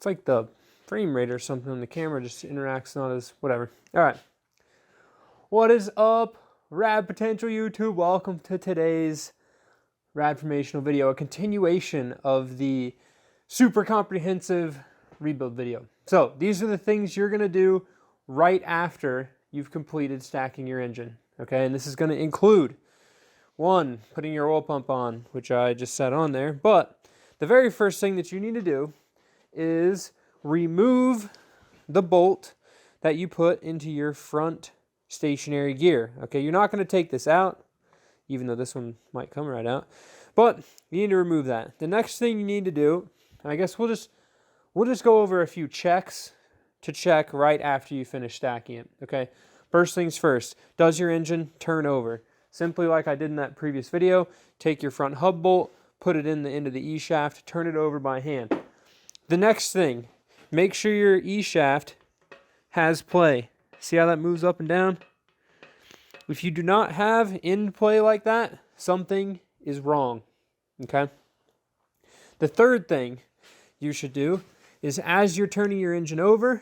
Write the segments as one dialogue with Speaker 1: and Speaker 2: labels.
Speaker 1: It's like the frame rate or something on the camera just interacts, not as whatever. All right. What is up, Rad Potential YouTube? Welcome to today's Radformational video, a continuation of the super comprehensive rebuild video. So these are the things you're going to do right after you've completed stacking your engine. Okay, and this is going to include, one, putting your oil pump on, which I just set on there. But the very first thing that you need to do is remove the bolt that you put into your front stationary gear. Okay, you're not going to take this out, even though this one might come right out, but you need to remove that. The next thing you need to do, and I guess we'll just go over a few checks to check right after you finish stacking it. Okay, first things first, does your engine turn over? Simply like I did in that previous video, take your front hub bolt, put it in the end of the E-shaft, turn it over by hand. The next thing, make sure your E-shaft has play. See how that moves up and down? If you do not have end play like that, something is wrong. Okay? The third thing you should do is, as you're turning your engine over,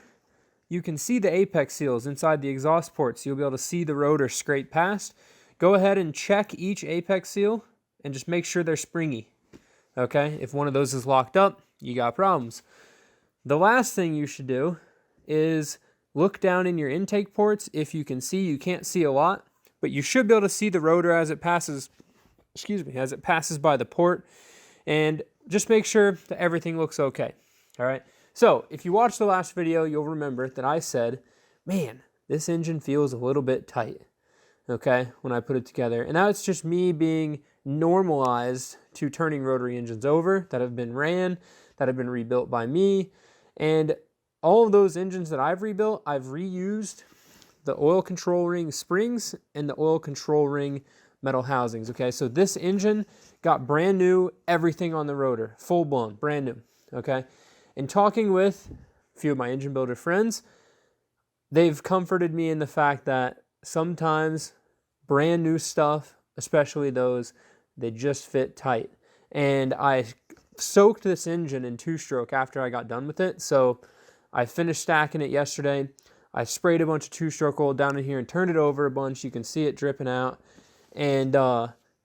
Speaker 1: you can see the apex seals inside the exhaust ports. You'll be able to see the rotor scrape past. Go ahead and check each apex seal and just make sure they're springy. Okay? If one of those is locked up, you got problems. The last thing you should do is look down in your intake ports. If you can see, you can't see a lot, but you should be able to see the rotor as it passes, as it passes by the port, and just make sure that everything looks okay. All right. So if you watched the last video, you'll remember that I said, man, this engine feels a little bit tight. Okay, when I put it together. And now it's just me being normalized to turning rotary engines over that have been ran, that have been rebuilt by me. And all of those engines that I've rebuilt, I've reused the oil control ring springs and the oil control ring metal housings. Okay, so this engine got brand new, everything on the rotor, full blown, brand new. Okay, and talking with a few of my engine builder friends, they've comforted me in the fact that sometimes brand new stuff, especially those, they just fit tight. And I soaked this engine in two-stroke after I got done with it. So I finished stacking it yesterday. I sprayed a bunch of two-stroke oil down in here and turned it over a bunch. You can see it dripping out. And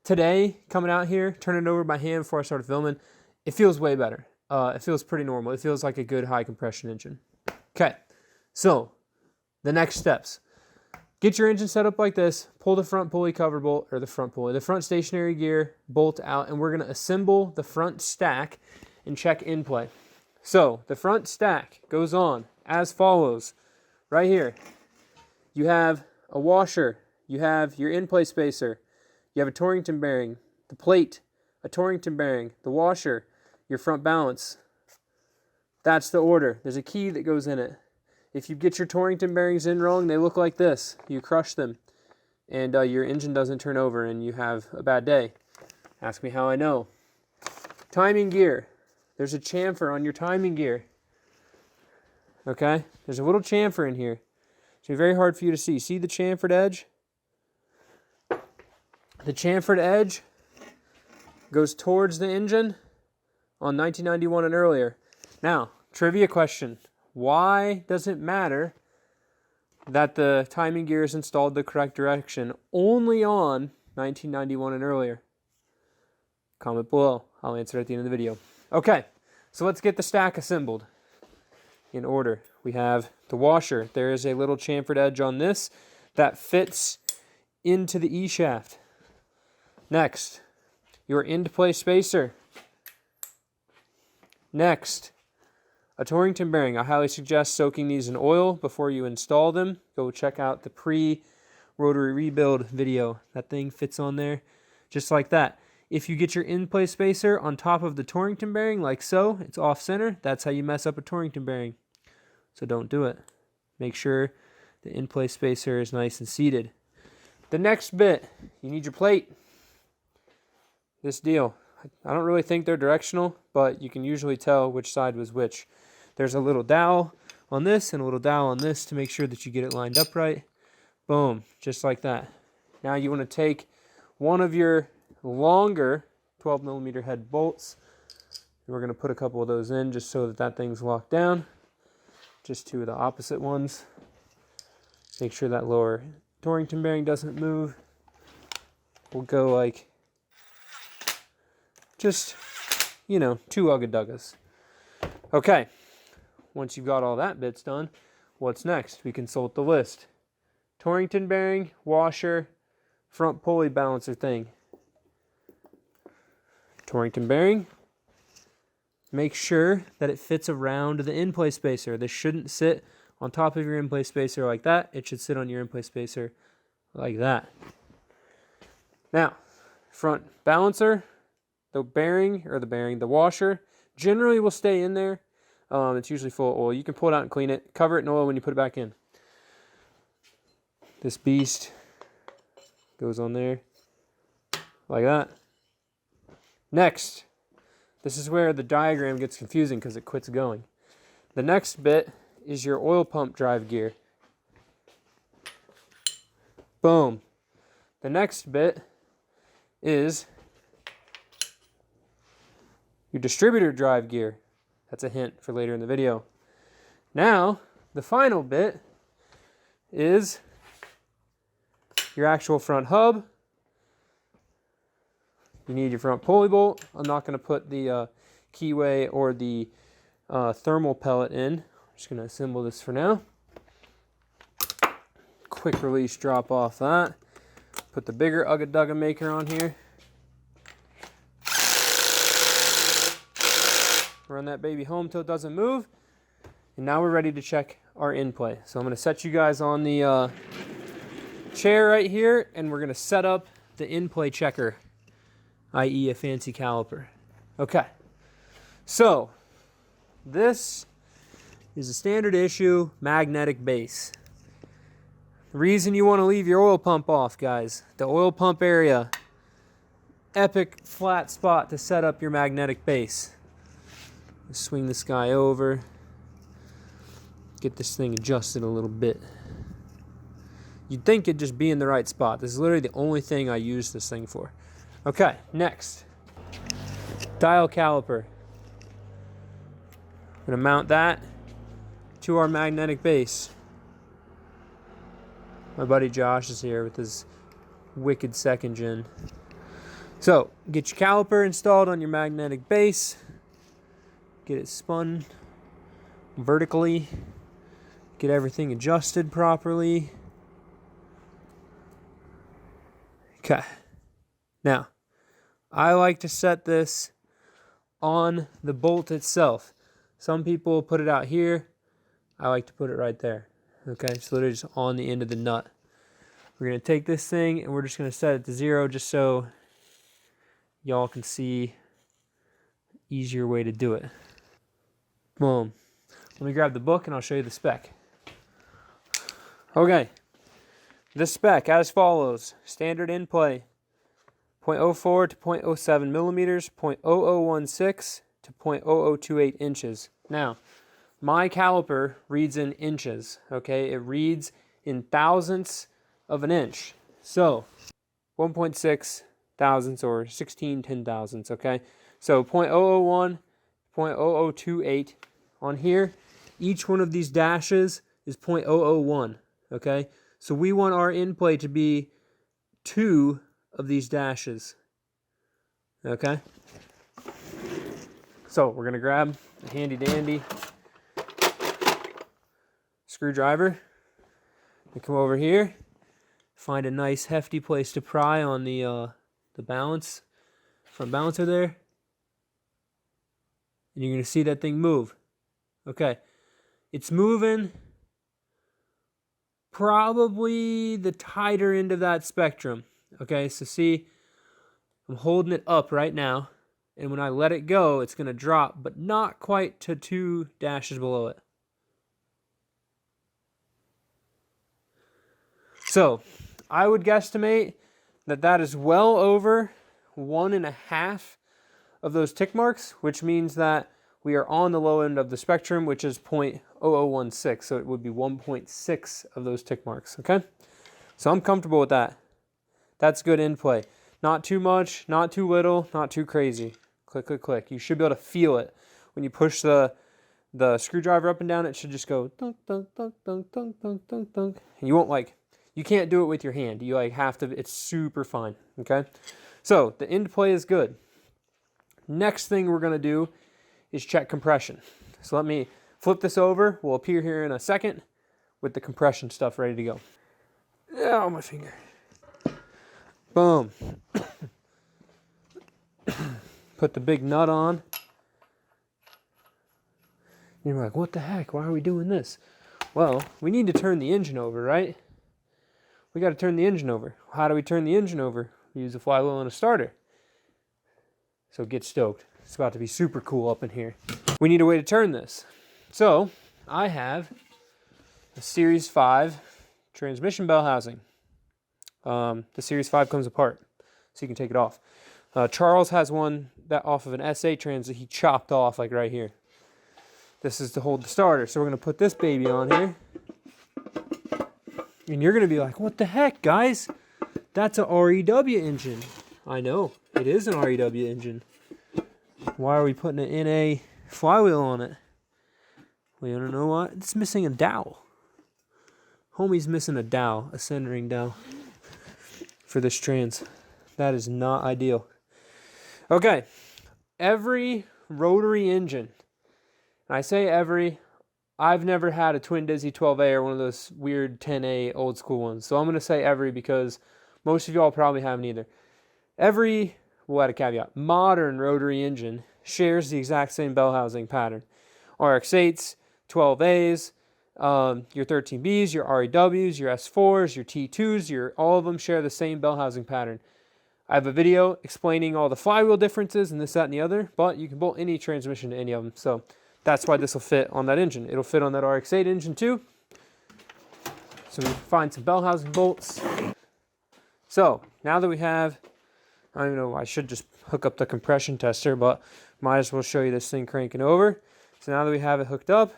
Speaker 1: today, coming out here, turning it over by hand before I started filming, it feels way better. It feels pretty normal. It feels like a good high compression engine. Okay, so the next steps. Get your engine set up like this, pull the front pulley cover bolt, or the front stationary gear bolt out, and we're going to assemble the front stack and check in play. So the front stack goes on as follows. Right here, you have a washer, you have your in-play spacer, you have a Torrington bearing, the plate, a Torrington bearing, the washer, your front balance. That's the order. There's a key that goes in it. If you get your Torrington bearings in wrong, they look like this. You crush them, and your engine doesn't turn over, and you have a bad day. Ask me how I know. Timing gear. There's a chamfer on your timing gear. Okay? There's a little chamfer in here. It's very hard for you to see. See the chamfered edge? The chamfered edge goes towards the engine on 1991 and earlier. Now, trivia question. Why does it matter that the timing gear is installed the correct direction only on 1991 and earlier? Comment below. I'll answer at the end of the video. Okay, so let's get the stack assembled in order. We have the washer. There is a little chamfered edge on this that fits into the E-shaft. Next, your end-play spacer. Next, a Torrington bearing. I highly suggest soaking these in oil before you install them. Go check out the pre-rotary rebuild video. That thing fits on there just like that. If you get your in-play spacer on top of the Torrington bearing like so, it's off-center. That's how you mess up a Torrington bearing. So don't do it. Make sure the in-play spacer is nice and seated. The next bit, you need your plate. This deal. I don't really think they're directional, but you can usually tell which side was which. There's a little dowel on this and a little dowel on this to make sure that you get it lined up right. Boom, just like that. Now you want to take one of your longer 12 millimeter head bolts And we're going to put a couple of those in just so that that thing's locked down. Just two of the opposite ones. Make sure that lower Torrington bearing doesn't move. We'll go like, just, you know, 2 ugga-duggas. Okay, once you've got all that bits done, what's next? We consult the list. Torrington bearing, washer, front pulley balancer thing. Torrington bearing. Make sure that it fits around the in-play spacer. This shouldn't sit on top of your in-play spacer like that. It should sit on your in-play spacer like that. Now, front balancer, the washer, generally will stay in there. It's usually full of oil. You can pull it out and clean it. Cover it in oil when you put it back in. This beast goes on there like that. Next, this is where the diagram gets confusing because it quits going. The next bit is your oil pump drive gear. Boom. The next bit is your distributor drive gear. That's a hint for later in the video. Now, the final bit is your actual front hub. You need your front pulley bolt. I'm not going to put the keyway or the thermal pellet in. I'm just going to assemble this for now. Quick release drop off that. Put the bigger ugga-dugga maker on here. Run that baby home till it doesn't move. And now we're ready to check our in-play. So I'm going to set you guys on the chair right here, and we're going to set up the in-play checker, i.e. a fancy caliper. Okay, so this is a standard issue magnetic base. The reason you want to leave your oil pump off, guys, the oil pump area, epic flat spot to set up your magnetic base. Let's swing this guy over, get this thing adjusted a little bit. You'd think it'd just be in the right spot. This is literally the only thing I use this thing for. Okay, next, dial caliper. I'm going to mount that to our magnetic base. My buddy Josh is here with his wicked second gen. So, get your caliper installed on your magnetic base. Get it spun vertically. Get everything adjusted properly. Okay. Now, I like to set this on the bolt itself. Some people put it out here. I like to put it right there. Okay, it's literally just on the end of the nut. We're going to take this thing and we're just going to set it to 0 just so y'all can see easier way to do it. Boom. Let me grab the book and I'll show you the spec. Okay. The spec as follows. Standard in play. 0.04 to 0.07 millimeters, 0.0016 to 0.0028 inches. Now, my caliper reads in inches, okay? It reads in thousandths of an inch. So, 1.6 thousandths or 16 ten thousandths, okay? So, 0.001, 0.0028 on here. Each one of these dashes is 0.001, okay? So, we want our in play to be 2 of these dashes, okay? So, we're going to grab a handy dandy screwdriver and come over here, find a nice hefty place to pry on the balance, front balancer there, and you're going to see that thing move. Okay, it's moving probably the tighter end of that spectrum. Okay, so see, I'm holding it up right now, and when I let it go, it's going to drop, but not quite to 2 dashes below it. So, I would guesstimate that that is well over 1.5 of those tick marks, which means that we are on the low end of the spectrum, which is 0.0016, so it would be 1.6 of those tick marks, okay? So I'm comfortable with that. That's good in play. Not too much, not too little, not too crazy. Click, click, click. You should be able to feel it. When you push the screwdriver up and down, it should just go dunk, dunk, dunk, dunk, dunk, dunk, dunk, dunk. And you won't like, you can't do it with your hand. You like have to, it's super fine, okay? So the end play is good. Next thing we're gonna do is check compression. So let me flip this over. We'll appear here in a second with the compression stuff ready to go. Oh, my finger. Boom. Put the big nut on. And you're like, what the heck? Why are we doing this? Well, we need to turn the engine over, right? We got to turn the engine over. How do we turn the engine over? We use a flywheel and a starter. So get stoked. It's about to be super cool up in here. We need a way to turn this. So I have a Series 5 transmission bell housing. The Series 5 comes apart, so you can take it off. Charles has one that off of an SA trans that he chopped off like right here. This is to hold the starter. So we're going to put this baby on here. And you're going to be like, what the heck, guys? That's a REW engine. I know, it is an REW engine. Why are we putting an NA flywheel on it? We don't know what. It's missing a dowel. Homie's missing a dowel, a centering dowel for this trans. That is not ideal. Okay, every rotary engine, and I say every, I've never had a twin Dizzy 12A or one of those weird 10A old school ones. So I'm going to say every because most of y'all probably haven't either. Every, we'll add a caveat, modern rotary engine shares the exact same bell housing pattern. RX-8s, 12As, your 13Bs, your REWs, your S4s, your T2s, all of them share the same bell housing pattern. I have a video explaining all the flywheel differences and this, that, and the other, but you can bolt any transmission to any of them. So that's why this will fit on that engine. It'll fit on that RX-8 engine too. So we find some bell housing bolts. So now that we have, I don't know, I should just hook up the compression tester, but might as well show you this thing cranking over. So now that we have it hooked up,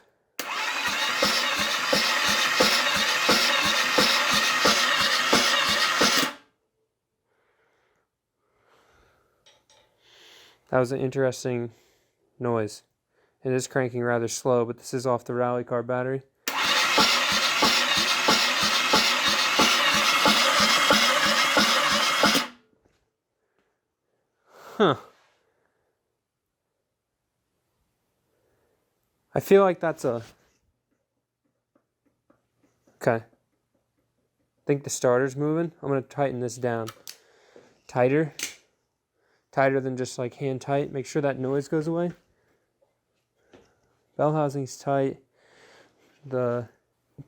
Speaker 1: that was an interesting noise. It is cranking rather slow, but this is off the rally car battery. Huh. I feel like that's a... Okay. I think the starter's moving. I'm going to tighten this down. Tighter. Tighter than just like hand tight. Make sure that noise goes away. Bell housing's tight. The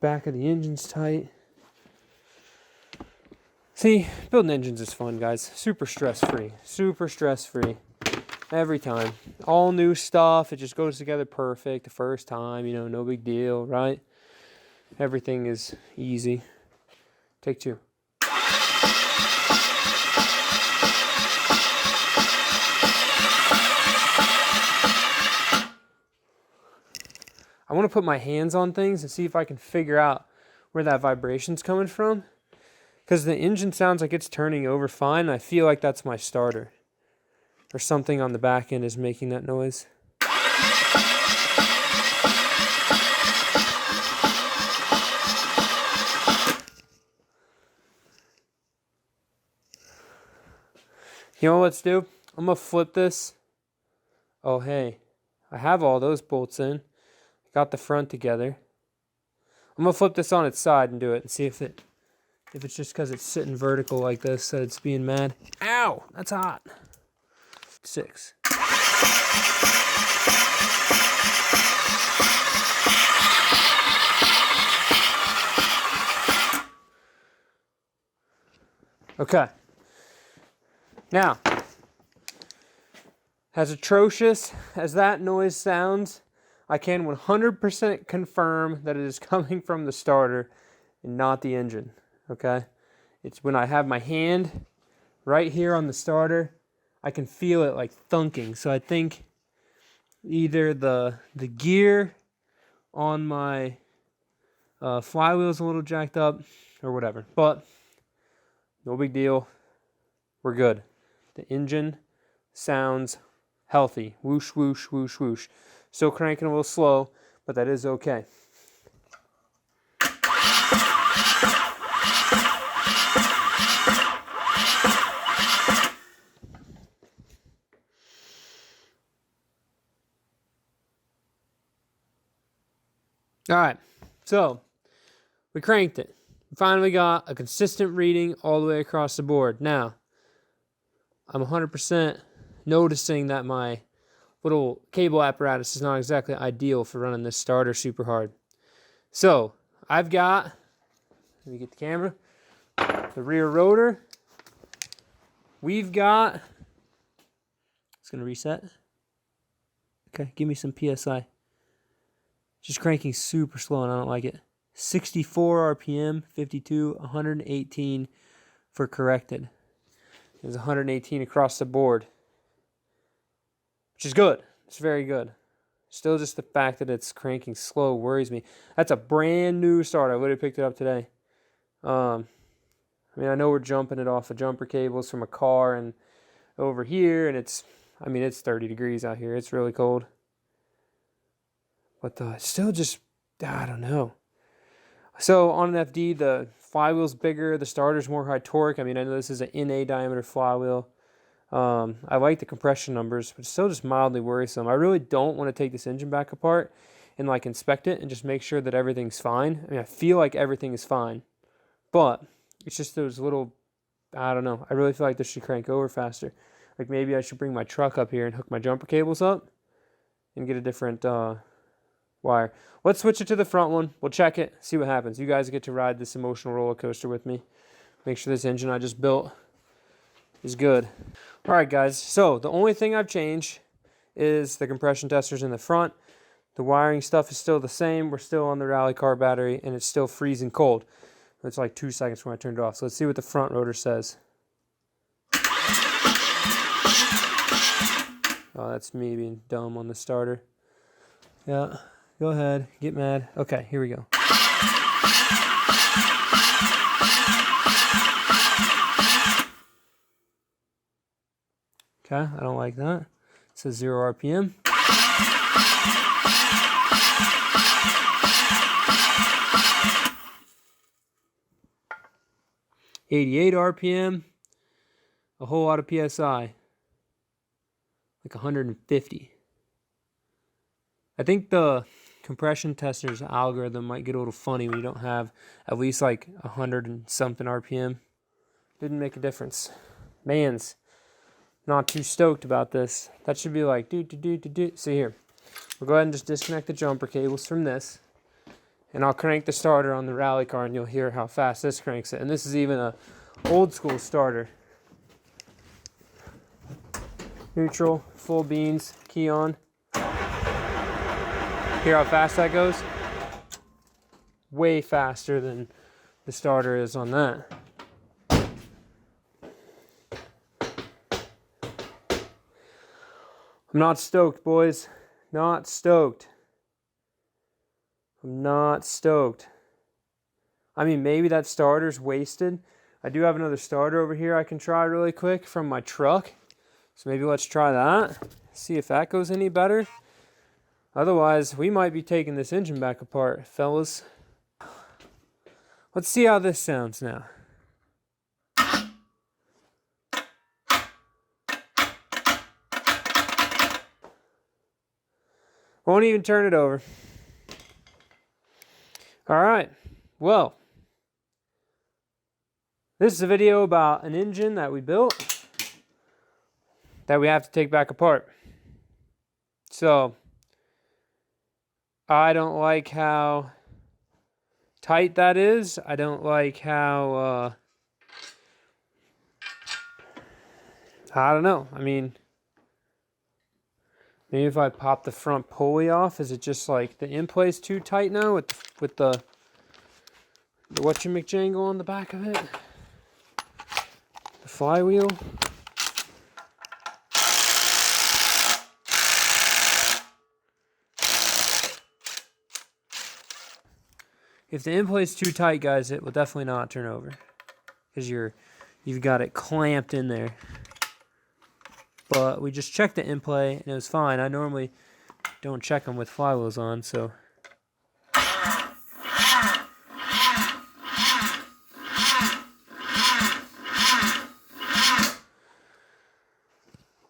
Speaker 1: back of the engine's tight. See, building engines is fun, guys. Super stress-free. Super stress-free. Every time. All new stuff. It just goes together perfect the first time. You know, no big deal, right? Everything is easy. Take two. I want to put my hands on things and see if I can figure out where that vibration's coming from. Because the engine sounds like it's turning over fine. I feel like that's my starter. Or something on the back end is making that noise. You know what let's do? I'm going to flip this. Oh, hey. I have all those bolts in. Got the front together. I'm going to flip this on its side and do it and see if it's just because it's sitting vertical like this that it's being mad. Ow! That's hot. 6. Okay. Now, as atrocious as that noise sounds, I can 100% confirm that it is coming from the starter and not the engine, okay? It's when I have my hand right here on the starter, I can feel it like thunking. So I think either the gear on my flywheel is a little jacked up or whatever. But no big deal. We're good. The engine sounds healthy. Whoosh, whoosh, whoosh, whoosh. Still cranking a little slow, but that is okay. All right, so we cranked it. We finally got a consistent reading all the way across the board. Now, I'm 100% noticing that my little cable apparatus is not exactly ideal for running this starter super hard. So, I've got, let me get the camera, the rear rotor. We've got, it's going to reset. Okay, give me some PSI. Just cranking super slow and I don't like it. 64 RPM, 52, 118 for corrected. There's 118 across the board, which is good. It's very good. Still just the fact that it's cranking slow worries me. That's a brand new starter. I literally picked it up today. I mean, I know we're jumping it off of jumper cables from a car and over here, and it's 30 degrees out here. It's really cold. But still just, I don't know. So on an FD, the flywheel's bigger, the starter's more high torque. I mean, I know this is an NA diameter flywheel. I like the compression numbers, but it's still just mildly worrisome. I really don't want to take this engine back apart and like inspect it and just make sure that everything's fine. I mean, I feel like everything is fine, but it's just those little, I don't know. I really feel like this should crank over faster. Like maybe I should bring my truck up here and hook my jumper cables up and get a different wire. Let's switch it to the front one. We'll check it, see what happens. You guys get to ride this emotional roller coaster with me. Make sure this engine I just built is good. All right, guys. So the only thing I've changed is the compression testers in the front. The wiring stuff is still the same. We're still on the rally car battery, and it's still freezing cold. It's like 2 seconds when I turned it off. So let's see what the front rotor says. Oh, that's me being dumb on the starter. Yeah. Go ahead, get mad. Okay, here we go. Okay, I don't like that. It says 0 RPM. $88 RPM. A whole lot of PSI. Like 150. I think the compression tester's algorithm might get a little funny when you don't have at least like 100 and something RPM. Didn't make a difference. Man's not too stoked about this. That should be like See here. We'll go ahead and just disconnect the jumper cables from this. And I'll crank the starter on the rally car and you'll hear how fast this cranks it. And this is even a old school starter. Neutral, full beans, key on. Hear how fast that goes? Way faster than the starter is on that. I'm not stoked, boys. Not stoked. I'm not stoked. I mean, maybe that starter's wasted. I do have another starter over here I can try really quick from my truck. So maybe let's try that. See if that goes any better. Otherwise, we might be taking this engine back apart, fellas. Let's see how this sounds now. Won't even turn it over. All right. Well, this is a video about an engine that we built that we have to take back apart. So, I don't like how tight that is. I don't like how, I don't know. I mean, maybe if I pop the front pulley off, is it just like the end plate's too tight now with the whatchamacjangle on the back of it? The flywheel. If the end plate's too tight, guys, it will definitely not turn over because you've got it clamped in there. but we just checked the in-play and it was fine. I normally don't check them with flywheels on, so.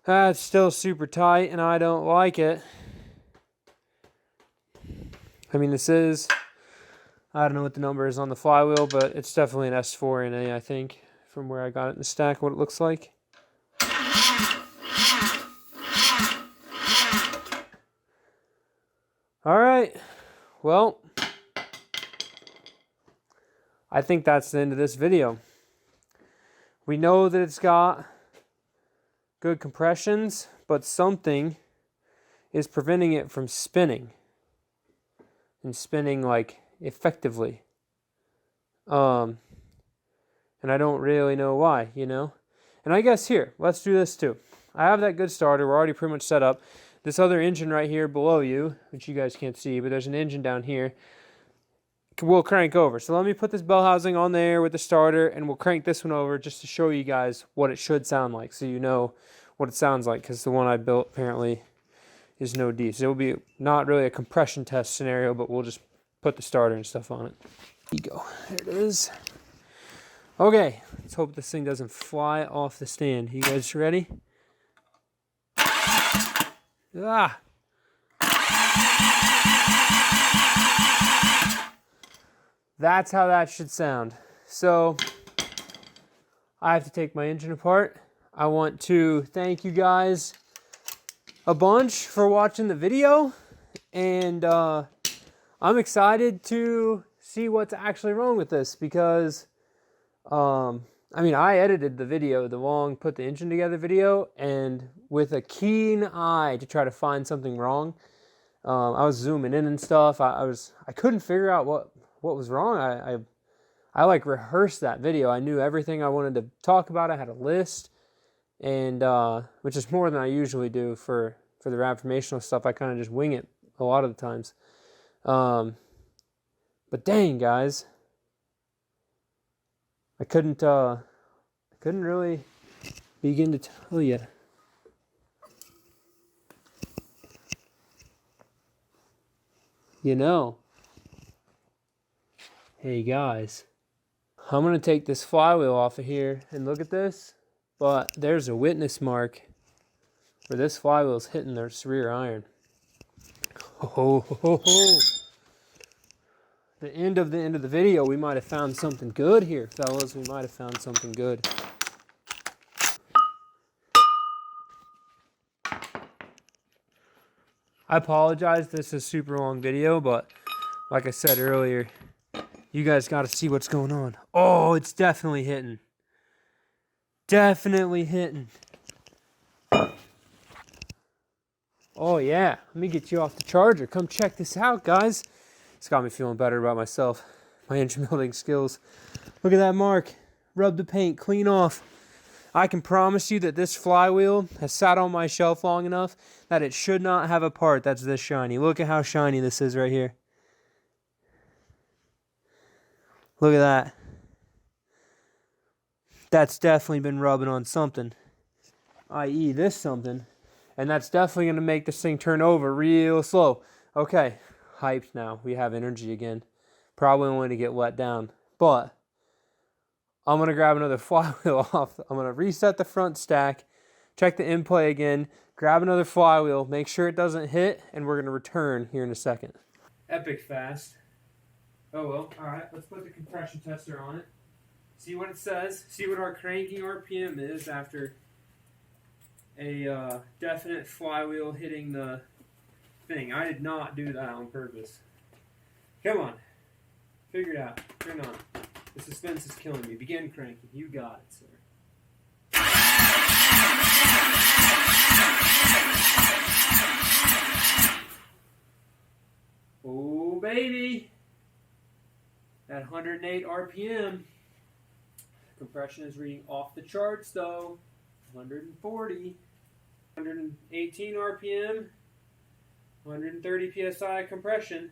Speaker 1: It's still super tight and I don't like it. I mean, this is, I don't know what the number is on the flywheel, but it's definitely an S4NA, I think, from where I got it in the stack, what it looks like. All right, well, I think that's the end of this video. We know that it's got good compressions, but something is preventing it from spinning. And spinning like effectively. And I don't really know why, you know? And I guess here, let's do this too. I have that good starter. We're already pretty much set up. This other engine right here below you, which you guys can't see, but there's an engine down here, will crank over. So let me put this bell housing on there with the starter, and we'll crank this one over just to show you guys what it should sound like, so you know what it sounds like, because the one I built apparently is no D. So it will be not really a compression test scenario, but we'll just put the starter and stuff on it. There you go. There it is. Okay, let's hope this thing doesn't fly off the stand. You guys ready? Ah! That's how that should sound. So, I have to take my engine apart. I want to thank you guys a bunch for watching the video, and I'm excited to see what's actually wrong with this, because I mean, I edited the video, the long put the engine together video, and with a keen eye to try to find something wrong. I was zooming in and stuff. I couldn't figure out what was wrong. I like rehearsed that video. I knew everything I wanted to talk about. I had a list, and which is more than I usually do for the informational stuff. I kind of just wing it a lot of the times. But dang, guys, I couldn't really begin to tell you. You know, hey guys, I'm gonna take this flywheel off of here and look at this, but there's a witness mark where this flywheel's hitting this rear iron. Ho, ho, ho, ho. The end of the video, we might have found something good here, fellas. We might have found something good. I apologize, this is a super long video, but like I said earlier, you guys got to see what's going on. Oh, it's definitely hitting. Definitely hitting. Oh yeah, let me get you off the charger. Come check this out, guys. It's got me feeling better about myself, my engine building skills. Look at that mark. Rub the paint clean off. I can promise you that this flywheel has sat on my shelf long enough that it should not have a part that's this shiny. Look at how shiny this is right here. Look at that. That's definitely been rubbing on something, i.e. this something. And that's definitely going to make this thing turn over real slow. Okay, hyped now. We have energy again. Probably only to get let down. But I'm going to grab another flywheel off. I'm going to reset the front stack, check the in-play again, grab another flywheel, make sure it doesn't hit, and we're going to return here in a second. Epic fast. Oh well, alright, let's put the compression tester on it. See what it says, see what our cranking RPM is after a definite flywheel hitting the thing. I did not do that on purpose. Come on, figure it out, turn on. The suspense is killing me. Begin cranking. You got it, sir. Oh, baby. At 108 RPM. Compression is reading off the charts, though. 140. 118 RPM. 130 PSI compression.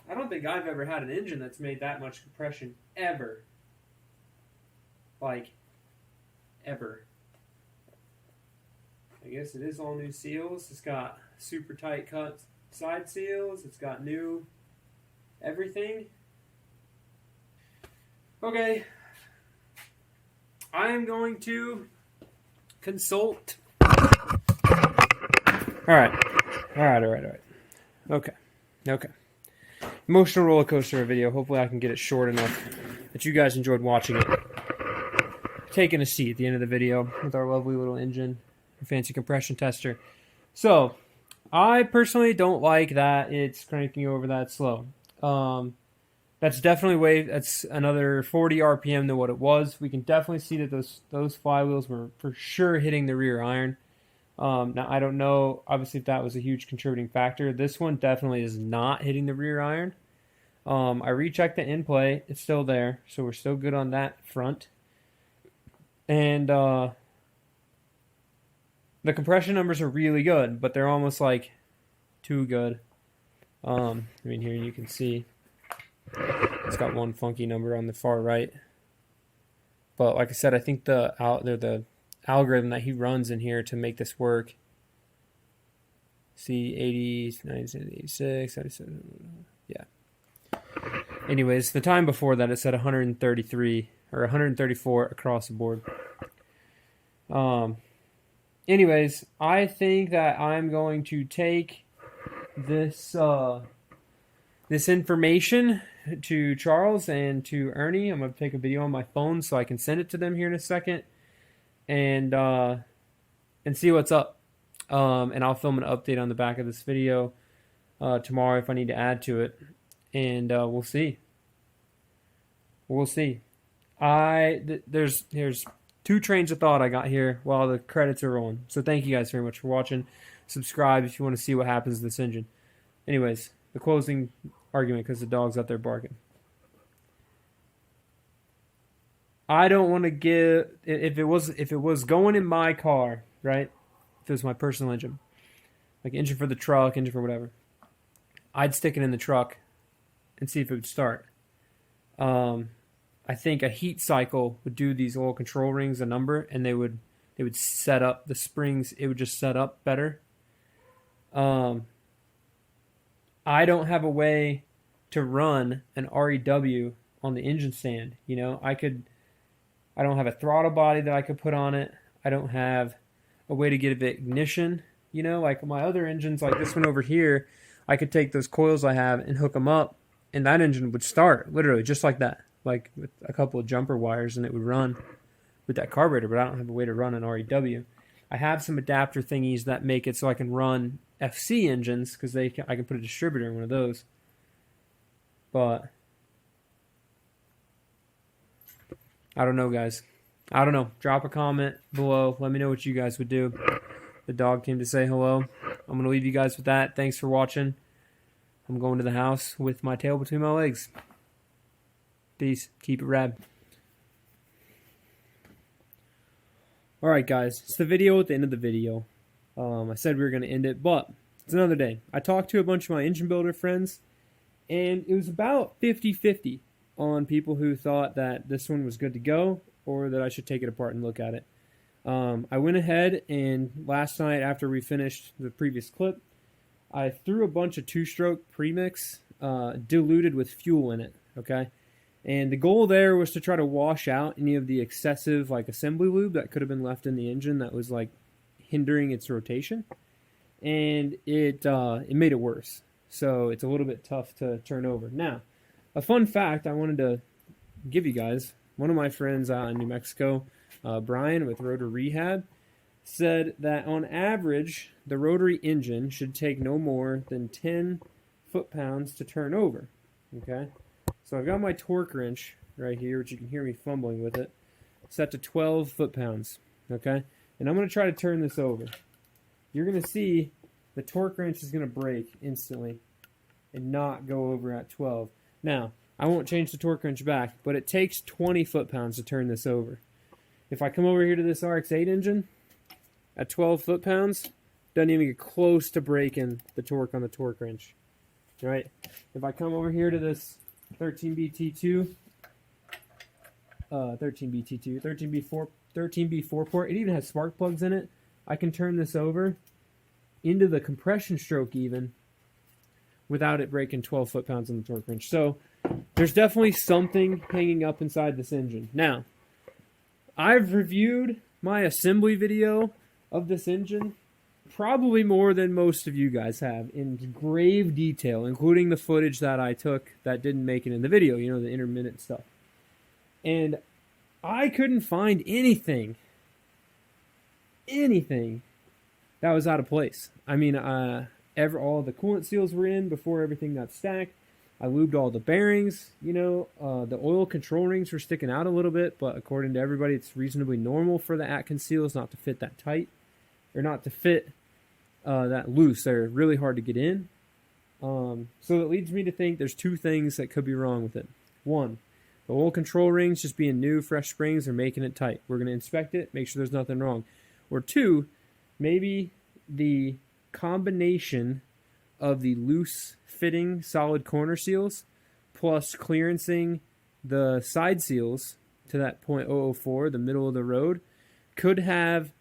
Speaker 1: I don't think I've ever had an engine that's made that much compression, ever. Like, ever. I guess it is all new seals. It's got super tight cut side seals. It's got new everything. Okay. I am going to consult. Alright. Okay. Emotional roller coaster video. Hopefully I can get it short enough that you guys enjoyed watching it. Taking a seat at the end of the video with our lovely little engine, fancy compression tester. So, I personally don't like that it's cranking over that slow. That's definitely that's another 40 RPM than what it was. We can definitely see that those flywheels were for sure hitting the rear iron. Now, I don't know, obviously, if that was a huge contributing factor. This one definitely is not hitting the rear iron. I rechecked the in-play. It's still there, so we're still good on that front. And the compression numbers are really good, but they're almost like too good. I mean, here you can see it's got one funky number on the far right. But like I said, I think the algorithm that he runs in here to make this work. See, 80, 97, 86, 77, yeah. Anyways, the time before that it said 133 or 134 across the board. Anyways, I think that I'm going to take this this information to Charles and to Ernie. I'm going to take a video on my phone so I can send it to them here in a second. And see what's up. And I'll film an update on the back of this video tomorrow if I need to add to it. And we'll see. We'll see. Here's 2 trains of thought I got here while the credits are rolling. So thank you guys very much for watching. Subscribe if you want to see what happens to this engine. Anyways, the closing argument because the dog's out there barking. I don't want to give, if it was going in my car, right? If it was my personal engine, like engine for the truck, engine for whatever, I'd stick it in the truck and see if it would start. I think a heat cycle would do these little control rings a number, and they would set up the springs. It would just set up better. I don't have a way to run an REW on the engine stand. You know, I don't have a throttle body that I could put on it. I don't have a way to get it ignition. You know, like my other engines, like this one over here, I could take those coils I have and hook them up, and that engine would start, literally, just like that. Like with a couple of jumper wires, and it would run with that carburetor, but I don't have a way to run an REW. I have some adapter thingies that make it so I can run FC engines, because I can put a distributor in one of those. But I don't know, guys. I don't know. Drop a comment below. Let me know what you guys would do. The dog came to say hello. I'm going to leave you guys with that. Thanks for watching. I'm going to the house with my tail between my legs. Peace. Keep it rad. Alright, guys. It's the video at the end of the video. I said we were going to end it, but it's another day. I talked to a bunch of my engine builder friends, and it was about 50-50 on people who thought that this one was good to go or that I should take it apart and look at it. I went ahead and last night after we finished the previous clip, I threw a bunch of 2-stroke premix diluted with fuel in it, okay? And the goal there was to try to wash out any of the excessive like assembly lube that could have been left in the engine that was like hindering its rotation. And it made it worse. So it's a little bit tough to turn over. Now, a fun fact I wanted to give you guys. One of my friends out in New Mexico, Brian with Rotary Rehab, said that on average, the rotary engine should take no more than 10 foot-pounds to turn over. Okay? So I've got my torque wrench right here, which you can hear me fumbling with it, set to 12 foot-pounds. Okay? And I'm going to try to turn this over. You're going to see the torque wrench is going to break instantly and not go over at 12. Now, I won't change the torque wrench back, but it takes 20 foot-pounds to turn this over. If I come over here to this RX-8 engine, at 12 foot-pounds, doesn't even get close to breaking the torque on the torque wrench. Right? If I come over here to this 13B 13B 4 port, it even has spark plugs in it, I can turn this over into the compression stroke even without it breaking 12 foot-pounds on the torque wrench. So there's definitely something hanging up inside this engine. Now, I've reviewed my assembly video of this engine probably more than most of you guys have in grave detail, including the footage that I took that didn't make it in the video, you know, the intermittent stuff. And I couldn't find anything that was out of place. I mean, all the coolant seals were in before everything got stacked. I lubed all the bearings, you know, the oil control rings were sticking out a little bit, but according to everybody, it's reasonably normal for the Atkins seals not to fit that tight, or not to fit that loose. They're really hard to get in. So it leads me to think there's two things that could be wrong with it. One, the oil control rings just being new, fresh springs are making it tight. We're going to inspect it, make sure there's nothing wrong. Or two, maybe the combination of the loose fitting solid corner seals plus clearancing the side seals to that .004, the middle of the road, could have,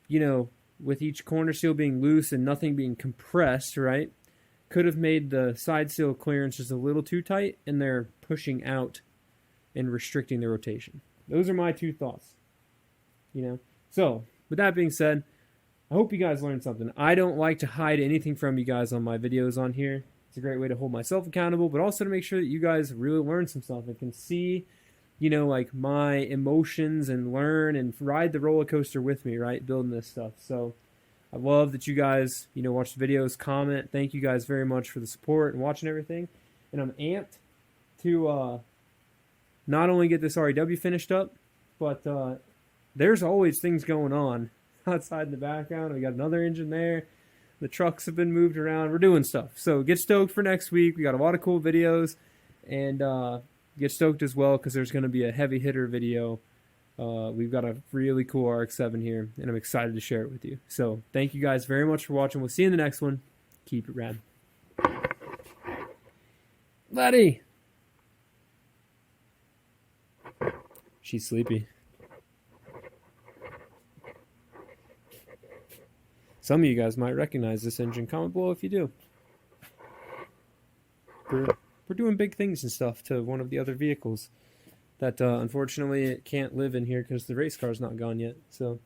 Speaker 1: you know, with each corner seal being loose and nothing being compressed, right, could have made the side seal clearance just a little too tight, and they're pushing out and restricting the rotation. Those are my two thoughts, you know. So with that being said, I hope you guys learned something. I don't like to hide anything from you guys on my videos on here. It's a great way to hold myself accountable, but also to make sure that you guys really learn some stuff and can see, you know, like my emotions and learn and ride the roller coaster with me, right? Building this stuff. So I love that you guys, you know, watch the videos, comment. Thank you guys very much for the support and watching everything. And I'm amped to not only get this REW finished up, but there's always things going on outside in the background. We got another engine there. The trucks have been moved around. We're doing stuff. So get stoked for next week. We got a lot of cool videos. And get stoked as well because there's going to be a heavy hitter video. We've got a really cool RX-7 here, and I'm excited to share it with you. So thank you guys very much for watching. We'll see you in the next one. Keep it rad. Letty! She's sleepy. Some of you guys might recognize this engine. Comment below if you do. We're doing big things and stuff to one of the other vehicles that unfortunately it can't live in here because the race car's not gone yet. So